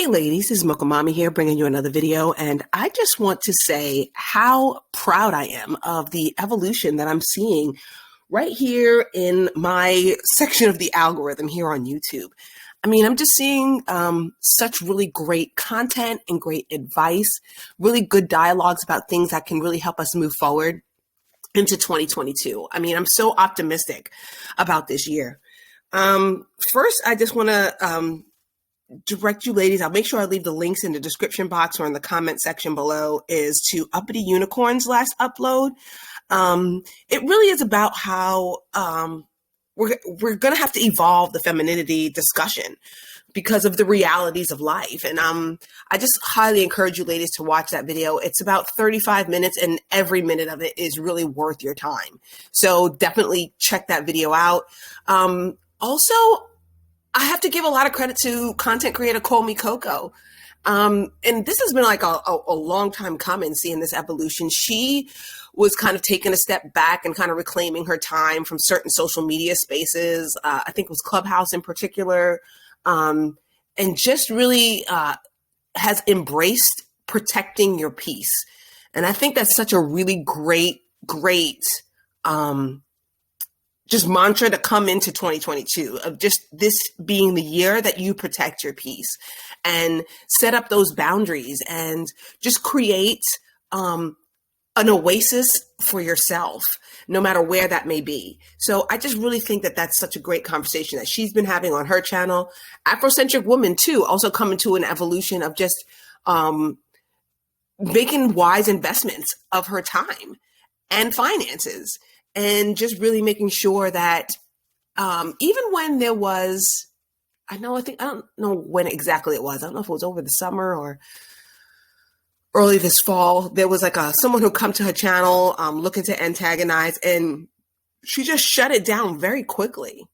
Hey ladies, this is Mokomami here bringing you another video, and I just want to say how proud I am of the evolution that I'm seeing right here in my section of the algorithm here on YouTube. I mean, I'm just seeing such really great content and great advice, really good dialogues about things that can really help us move forward into 2022. I mean, I'm so optimistic about this year. First, I just want to direct you ladies, I'll make sure I leave the links in the description box or in the comment section below, is to Uppity Unicorn's last upload. It really is about how we're going to have to evolve the femininity discussion because of the realities of life. And I just highly encourage you ladies to watch that video. It's about 35 minutes and every minute of it is really worth your time. So definitely check that video out. Also, I have to give a lot of credit to content creator Call Me Coco. And this has been like a long time coming, seeing this evolution. She was kind of taking a step back and kind of reclaiming her time from certain social media spaces. I think it was Clubhouse in particular. And just really has embraced protecting your peace. And I think that's such a really great just mantra to come into 2022 of just this being the year that you protect your peace and set up those boundaries and just create an oasis for yourself, no matter where that may be. So I just really think that that's such a great conversation that she's been having on her channel. Afrocentric woman too, also coming to an evolution of just making wise investments of her time and finances. And just really making sure that even when there was, I don't know when exactly it was. I don't know if it was over the summer or early this fall. There was like someone who come to her channel looking to antagonize, and she just shut it down very quickly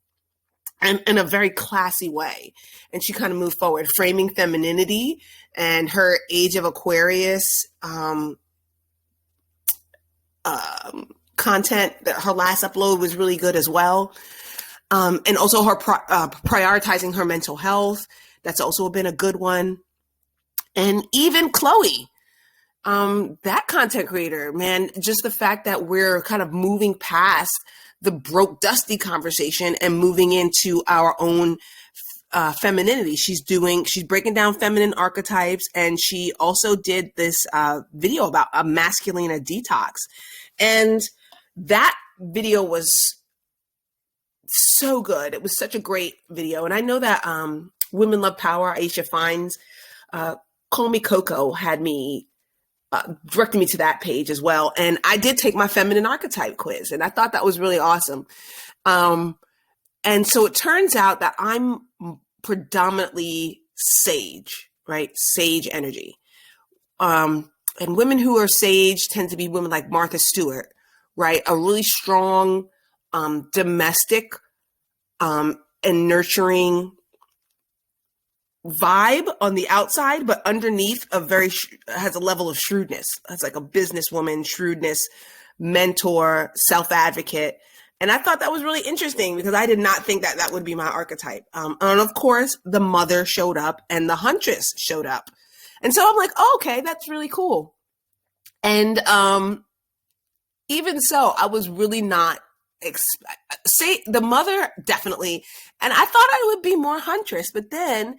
and in a very classy way. And she kind of moved forward, framing femininity and her age of Aquarius content. That her last upload was really good as well. And also her prioritizing her mental health. That's also been a good one. And even Chloe, that content creator, man, just the fact that we're kind of moving past the broke dusty conversation and moving into our own femininity. She's breaking down feminine archetypes. And she also did this video about a masculine detox. And that video was so good. It was such a great video. And I know that Women Love Power, Aisha Fines, Call Me Coco had me, directed me to that page as well. And I did take my feminine archetype quiz, and I thought that was really awesome. And so it turns out that I'm predominantly sage, right? Sage energy. And women who are sage tend to be women like Martha Stewart, right? A really strong, domestic, and nurturing vibe on the outside, but underneath has a level of shrewdness. That's like a businesswoman, shrewdness, mentor, self-advocate. And I thought that was really interesting because I did not think that that would be my archetype. And of course, the mother showed up and the huntress showed up. And so I'm like, oh, okay, that's really cool. And, even so, I was really not say the mother definitely. And I thought I would be more huntress, but then,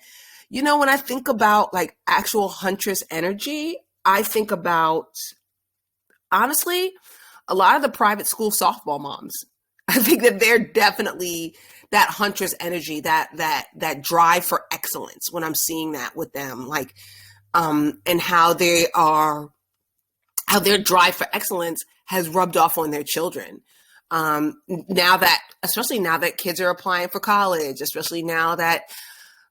when I think about like actual huntress energy, I think about, honestly, a lot of the private school softball moms. I think that they're definitely that huntress energy, that drive for excellence when I'm seeing that with them, like, and how their drive for excellence has rubbed off on their children. Especially now that kids are applying for college, especially now that,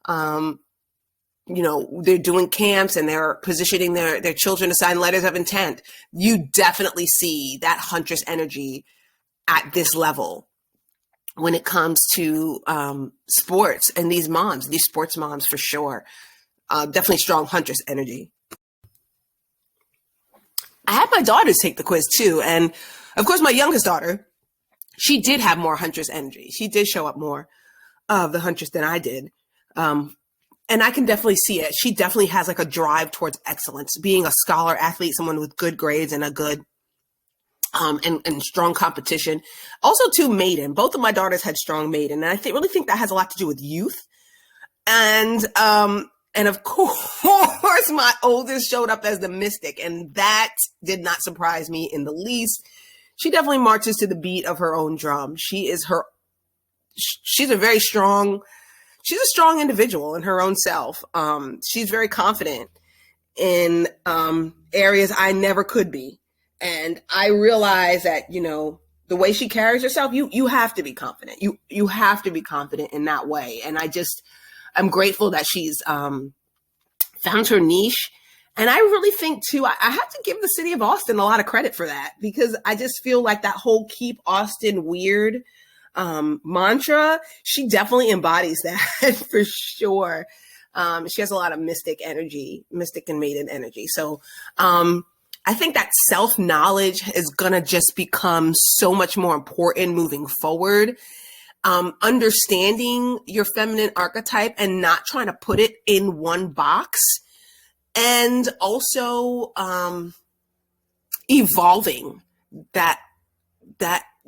they're doing camps and they're positioning their children to sign letters of intent. You definitely see that huntress energy at this level when it comes to sports and these sports moms for sure. Definitely strong huntress energy. I had my daughters take the quiz too. And of course, my youngest daughter, she did have more huntress energy. She did show up more of the huntress than I did. And I can definitely see it. She definitely has like a drive towards excellence, being a scholar athlete, someone with good grades and a good and strong competition. Also, too, maiden. Both of my daughters had strong maiden, and I really think that has a lot to do with youth. And of course, my oldest showed up as the mystic, and that did not surprise me in the least. She definitely marches to the beat of her own drum. She's a strong individual in her own self. She's very confident in areas I never could be. And I realize that, the way she carries herself, you have to be confident. You have to be confident in that way. And I'm grateful that she's found her niche. And I really think too, I have to give the city of Austin a lot of credit for that, because I just feel like that whole keep Austin weird mantra, she definitely embodies that for sure. She has a lot of mystic and maiden energy. So, I think that self-knowledge is going to just become so much more important moving forward. Understanding your feminine archetype and not trying to put it in one box, and also evolving that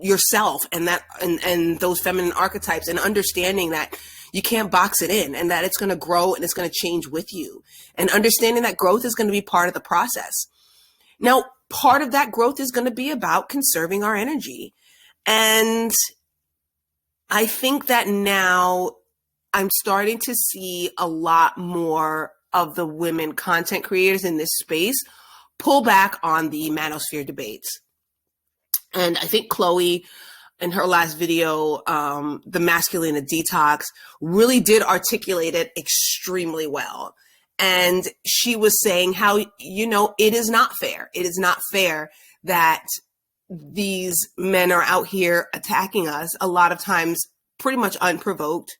yourself and those feminine archetypes, and understanding that you can't box it in, and that it's going to grow and it's going to change with you, and understanding that growth is going to be part of the process. Now, part of that growth is going to be about conserving our energy. And I think that now I'm starting to see a lot more of the women content creators in this space pull back on the manosphere debates. And I think Chloe, in her last video, The Masculine Detox, really did articulate it extremely well. And she was saying how, it is not fair. It is not fair that these men are out here attacking us, a lot of times pretty much unprovoked.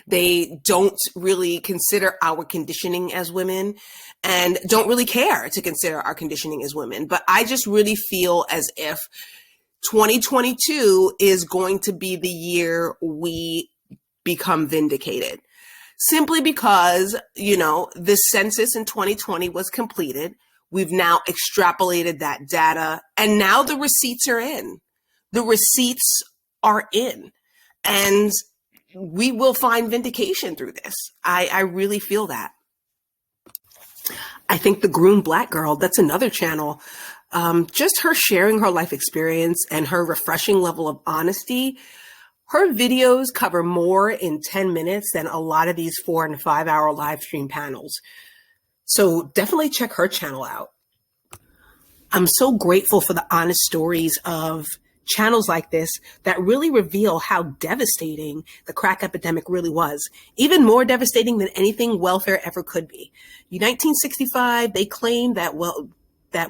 They don't really consider our conditioning as women, and don't really care to consider our conditioning as women. But I just really feel as if 2022 is going to be the year we become vindicated. Simply because, the census in 2020 was completed. We've now extrapolated that data, and now the receipts are in. The receipts are in, and we will find vindication through this. I really feel that. I think the Groomed Black Girl, that's another channel. Just her sharing her life experience and her refreshing level of honesty. Her videos cover more in 10 minutes than a lot of these 4 and 5 hour live stream panels. So definitely check her channel out. I'm so grateful for the honest stories of channels like this that really reveal how devastating the crack epidemic really was. Even more devastating than anything welfare ever could be. In 1965, they claimed that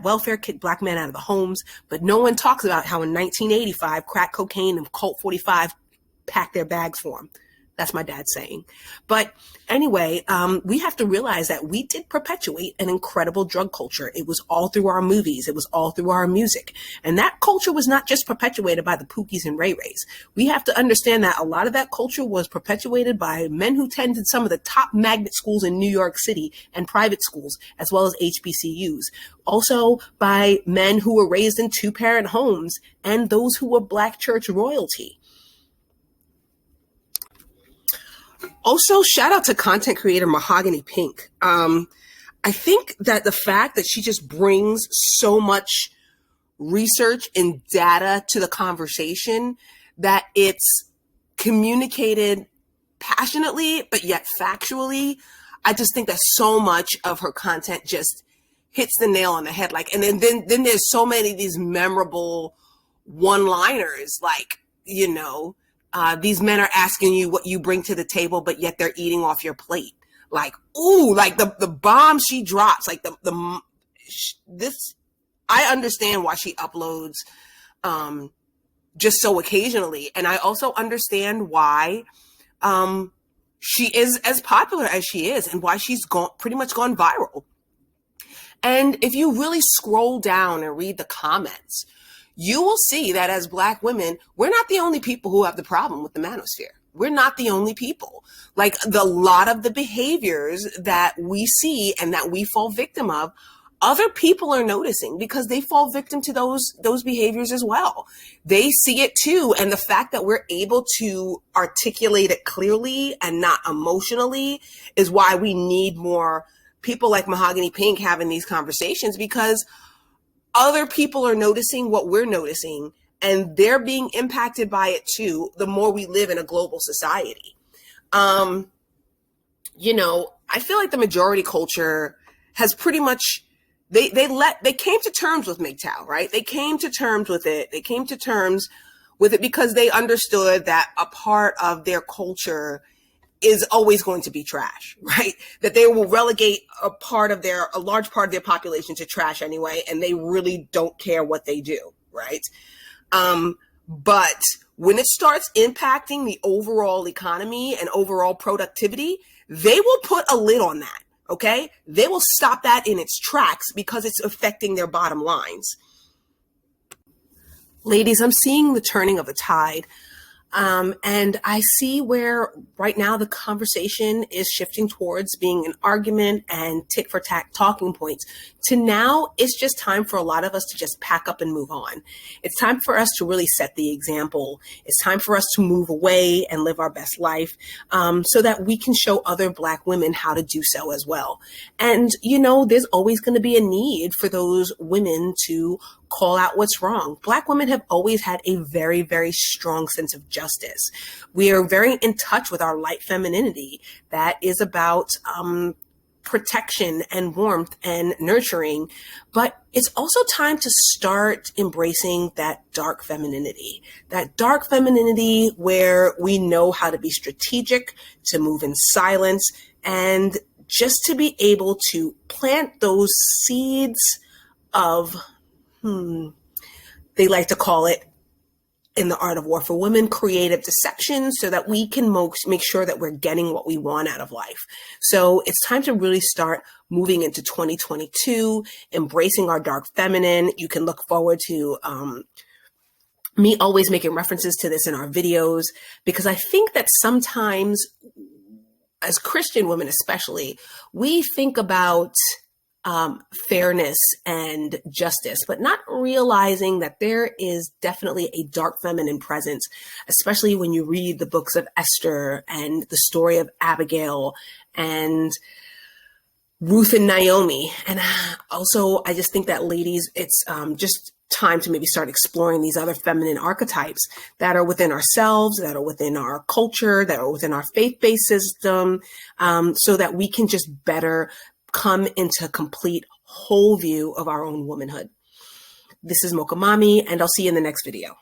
welfare kicked Black men out of the homes, but no one talks about how in 1985, crack cocaine and Colt 45 packed their bags for them. That's my dad saying. But anyway, we have to realize that we did perpetuate an incredible drug culture. It was all through our movies. It was all through our music. And that culture was not just perpetuated by the Pookies and Ray Rays. We have to understand that a lot of that culture was perpetuated by men who attended some of the top magnet schools in New York City and private schools, as well as HBCUs. Also by men who were raised in 2-parent homes and those who were Black church royalty. Also, shout out to content creator Mahogany Pink. I think that the fact that she just brings so much research and data to the conversation, that it's communicated passionately, but yet factually, I just think that so much of her content just hits the nail on the head. Like, and then there's so many of these memorable one-liners, like, these men are asking you what you bring to the table, but yet they're eating off your plate. Like, ooh, like the bomb she drops, like this, I understand why she uploads, just so occasionally. And I also understand why, she is as popular as she is, and why she's pretty much gone viral. And if you really scroll down and read the comments, you will see that as Black women, we're not the only people who have the problem with the manosphere. we're not the only people. Like the lot of the behaviors that we see and that we fall victim of, other people are noticing because they fall victim to those behaviors as well. They see it too. And the fact that we're able to articulate it clearly and not emotionally is why we need more people like Mahogany Pink having these conversations, because other people are noticing what we're noticing and they're being impacted by it too, the more we live in a global society. You know, I feel like the majority culture has pretty much, they came to terms with MGTOW, right? They came to terms with it. They came to terms with it because they understood that a part of their culture is always going to be trash, right? That they will relegate a large part of their population to trash anyway, and they really don't care what they do, right? But when it starts impacting the overall economy and overall productivity, they will put a lid on that, okay? They will stop that in its tracks because it's affecting their bottom lines. Ladies, I'm seeing the turning of a tide. And I see where right now the conversation is shifting towards being an argument and tit for tat talking points to now it's just time for a lot of us to just pack up and move on. It's time for us to really set the example. It's time for us to move away and live our best life, so that we can show other Black women how to do so as well. And, you know, there's always going to be a need for those women to call out what's wrong. Black women have always had a very, very strong sense of justice. We are very in touch with our light femininity that is about protection and warmth and nurturing. But it's also time to start embracing that dark femininity where we know how to be strategic, to move in silence, and just to be able to plant those seeds of they like to call it in the art of war for women, creative deception, so that we can make sure that we're getting what we want out of life. So it's time to really start moving into 2022, embracing our dark feminine. You can look forward to me always making references to this in our videos, because I think that sometimes as Christian women especially, we think about fairness and justice, but not realizing that there is definitely a dark feminine presence, especially when you read the books of Esther and the story of Abigail and Ruth and Naomi. And also, I just think that ladies, it's just time to maybe start exploring these other feminine archetypes that are within ourselves, that are within our culture, that are within our faith-based system, so that we can just better come into complete whole view of our own womanhood. This is Mocha Mami, and I'll see you in the next video.